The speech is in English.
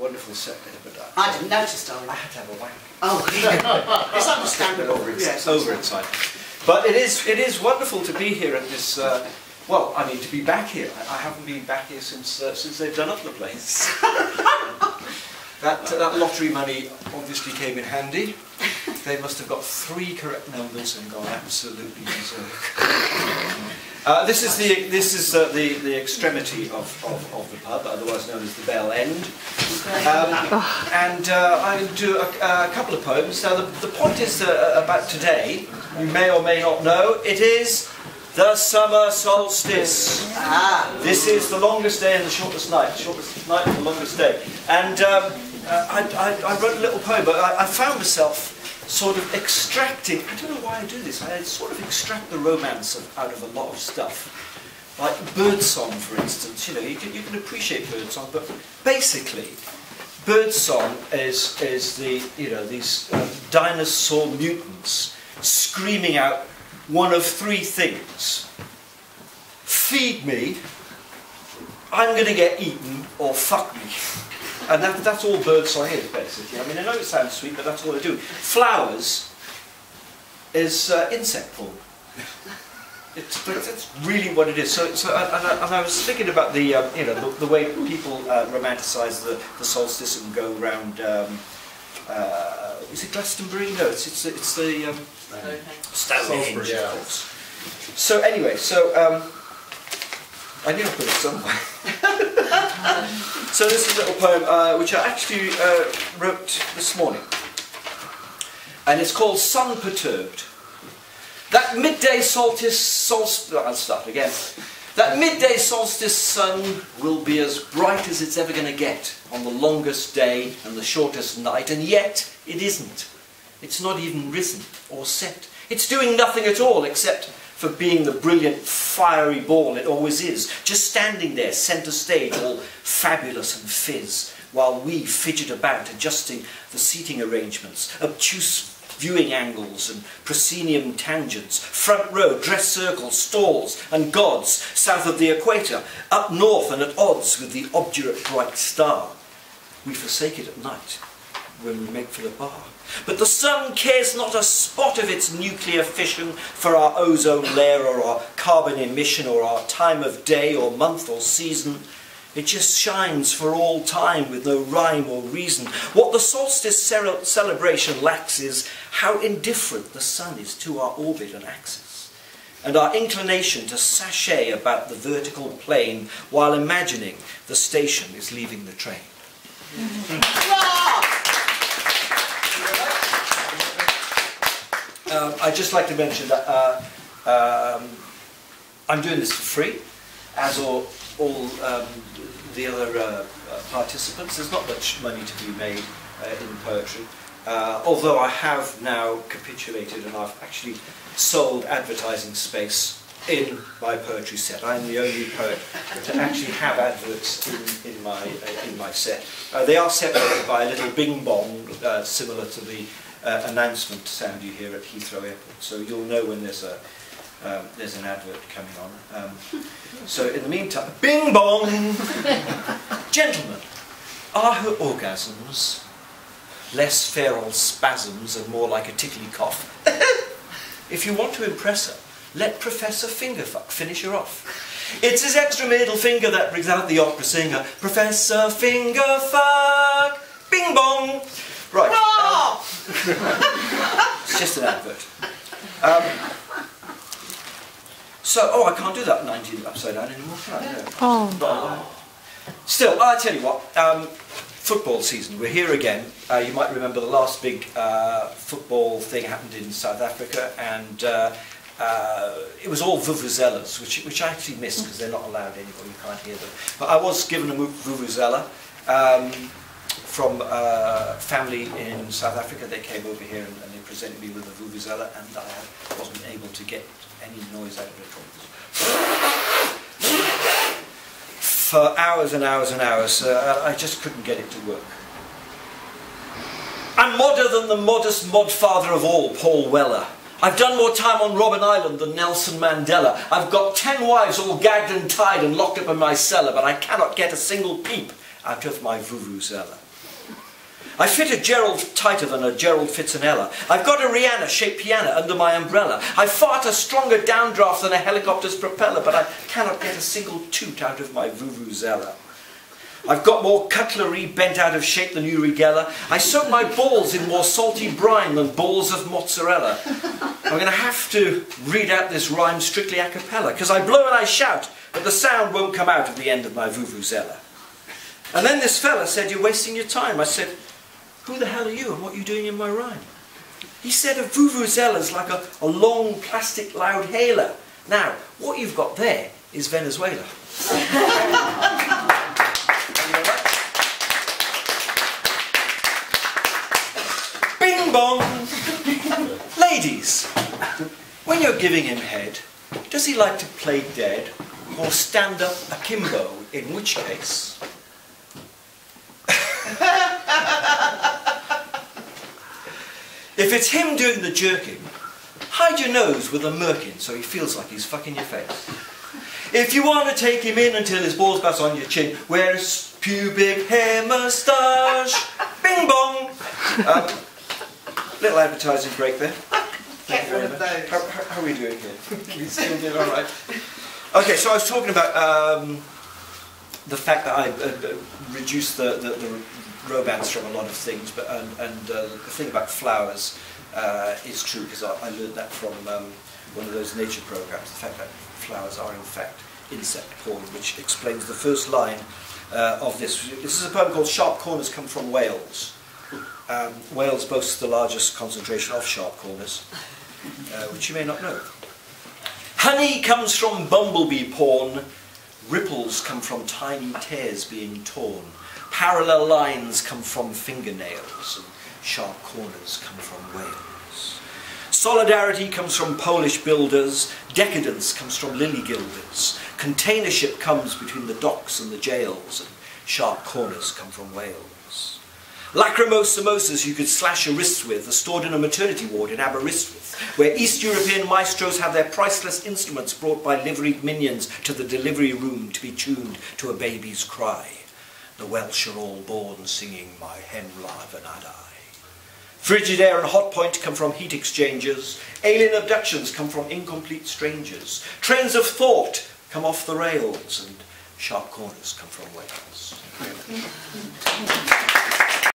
wonderful set there, but I didn't notice, darling. I had to have a wank. Oh, it's understandable. Yes, over inside. But it is wonderful to be here at this. Well, I mean, to be back here. I haven't been back here since they've done up the place. That lottery money obviously came in handy. They must have got 3 correct numbers and gone absolutely berserk. This is the extremity of the pub, otherwise known as the Bell End. And I do a couple of poems. Now the point is about today. You may or may not know it is the summer solstice. This is the longest day and the shortest night. The shortest night and the longest day. And I wrote a little poem, but I found myself sort of extracting, I don't know why I do this, I sort of extract the romance out of a lot of stuff. Like birdsong, for instance, you know, you can appreciate birdsong, but basically, birdsong is the, you know, these dinosaur mutants screaming out one of 3 things. Feed me, I'm going to get eaten, or fuck me. And that's all birdsong is, basically. I mean, I know it sounds sweet, but that's all they do. Flowers is insect form. It's really what it is. So and I was thinking about the you know, the way people romanticise the solstice and go around. Is it Glastonbury? No, it's the Stonehenge, yeah. of course. So anyway, I knew I put it somewhere. So this is a little poem which I actually wrote this morning, and it's called Sun Perturbed. That midday solstice, I'll start again. That midday solstice sun will be as bright as it's ever going to get on the longest day and the shortest night, and yet it isn't. It's not even risen or set. It's doing nothing at all except for being the brilliant, fiery ball it always is, just standing there, centre stage, all fabulous and fizz, while we fidget about, adjusting the seating arrangements, obtuse viewing angles and proscenium tangents, front row, dress circles, stalls and gods, south of the equator, up north and at odds with the obdurate bright star. We forsake it at night, when we make for the bar. But the sun cares not a spot of its nuclear fission for our ozone layer or our carbon emission or our time of day or month or season. It just shines for all time with no rhyme or reason. What the solstice celebration lacks is how indifferent the sun is to our orbit and axis, and our inclination to sashay about the vertical plane while imagining the station is leaving the train. I'd just like to mention that I'm doing this for free, as all the other participants. There's not much money to be made in poetry, although I have now capitulated and I've actually sold advertising space in my poetry set. I'm the only poet to actually have adverts in my set. They are separated by a little bing bong, similar to the announcement sound you hear at Heathrow Airport. So you'll know when there's an advert coming on. So in the meantime, bing bong! Gentlemen, are her orgasms less feral spasms and more like a tickly cough? If you want to impress her, let Professor Fingerfuck finish her off. It's his extra middle finger that brings out the opera singer. Professor Fingerfuck! Bing bong! Right. It's just an advert. So, I can't do that 19 upside down anymore, can I? No. Oh. Still, I tell you what, football season, we're here again. You might remember the last big football thing happened in South Africa, and it was all vuvuzelas, which I actually missed because they're not allowed anymore, you can't hear them. But I was given a vuvuzela from family in South Africa. They came over here and they presented me with a vuvuzela, and I wasn't able to get any noise out of it for hours and hours and hours. I just couldn't get it to work. I'm modder than the modest modfather of all, Paul Weller. I've done more time on Robben Island than Nelson Mandela. I've got 10 wives all gagged and tied and locked up in my cellar, but I cannot get a single peep out of my vuvuzela. I fit a Gerald tighter than a Gerald Fitzenella. I've got a Rihanna-shaped piano under my umbrella. I fart a stronger downdraft than a helicopter's propeller, but I cannot get a single toot out of my vuvuzela. I've got more cutlery bent out of shape than Uri Geller. I soak my balls in more salty brine than balls of mozzarella. I'm going to have to read out this rhyme strictly a cappella, because I blow and I shout, but the sound won't come out of the end of my vuvuzela. And then this fella said, "You're wasting your time." I said, "Who the hell are you and what are you doing in my rhyme?" He said, "A vuvuzela's like a long plastic loud hailer. Now, what you've got there is Venezuela." Bing bong! Ladies, when you're giving him head, does he like to play dead or stand up akimbo, in which case? If it's him doing the jerking, hide your nose with a merkin so he feels like he's fucking your face. If you want to take him in until his balls pass on your chin, wear a pubic hair moustache. Bing bong! Little advertising break there. Get one of those. How are we doing here? We still did all right. Okay, so I was talking about the fact that I reduced the romance from a lot of things, but the thing about flowers is true, because I learned that from one of those nature programs. The fact that flowers are in fact insect porn, which explains the first line of this. This is a poem called "Sharp Corners Come from Wales." Wales boasts the largest concentration of sharp corners, which you may not know. Honey comes from bumblebee porn, ripples come from tiny tears being torn, parallel lines come from fingernails, and sharp corners come from Wales. Solidarity comes from Polish builders, decadence comes from lily gilders, container ship comes between the docks and the jails, and sharp corners come from Wales. Lachrymose samosas you could slash your wrists with are stored in a maternity ward in Aberystwyth, where East European maestros have their priceless instruments brought by liveried minions to the delivery room to be tuned to a baby's cry. The Welsh are all born singing "My hen live and I." Frigidaire and Hotpoint come from heat exchangers. Alien abductions come from incomplete strangers. Trains of thought come off the rails, and sharp corners come from Wales.